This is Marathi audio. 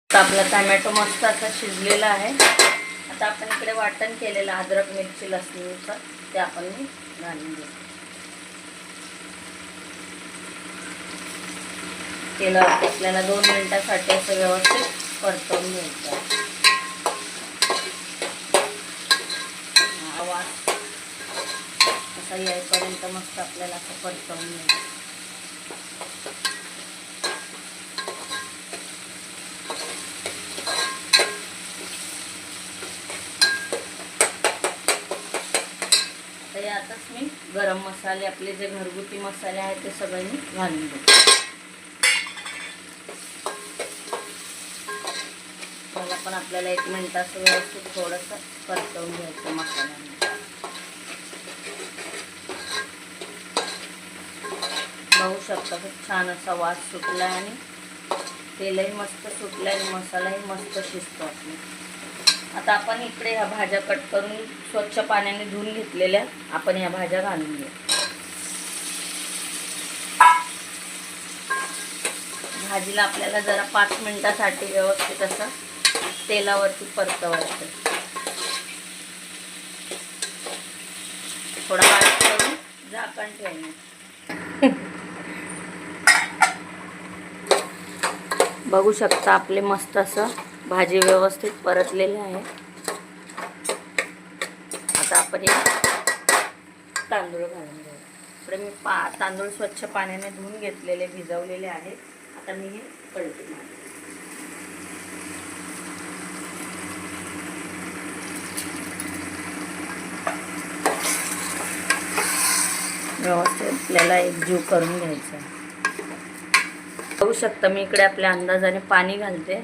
आपला टोमॅटो मस्त असा शिजलेला आहे। आता आपण इकडे वाटण केलेलं अद्रक मिरची लसूणचं ते आपण घालून घेऊ। तेला आपल्याला 2 मिनिटांसाठी असं व्यवस्थित परतवून घ्यायचं आहे। आवाज असा येईपर्यंत मस्त आपल्याला असं परतवून घ्यायचं। तर यातच मी गरम मसाले आपले जे घरगुती मसाले आहेत ते सगळे मी घालून घेते। मला पण आपल्याला 1 मिनिट असं व्यवस्थित थोडंसं परतवून घ्यायचं मसाल्याने। बघू शकता खूप छान असा वास सुटला आणि तेलही मस्त सुटलं आणि मसालाही मस्त शिजतो आपला। आता आपण इकडे ह्या भाज्या कट करून स्वच्छ पाण्याने धुवून घेतलेल्या आपण ह्या भाज्या घालून घेऊ। भाजीला आपल्याला जरा 5 मिनिटांसाठी व्यवस्थित असं तेलावरती परतवायचं। थोडा वाट करून झाकण ठेवणे। बघू शकता आपले मस्त असं भाजी व्यवस्थित परतलेली आहे। आता आपण तांदूळ घालून घेऊ। इकडे मी तांदूळ स्वच्छ पाण्याने धुवून घेतलेले भिजवलेले आहे। आता मी हे पलटी मारते। व्यवस्थित आपल्याला एकजीव करून घ्यायचा। बघू शकता मी इकडे आपल्या अंदाजाने पाणी घालते।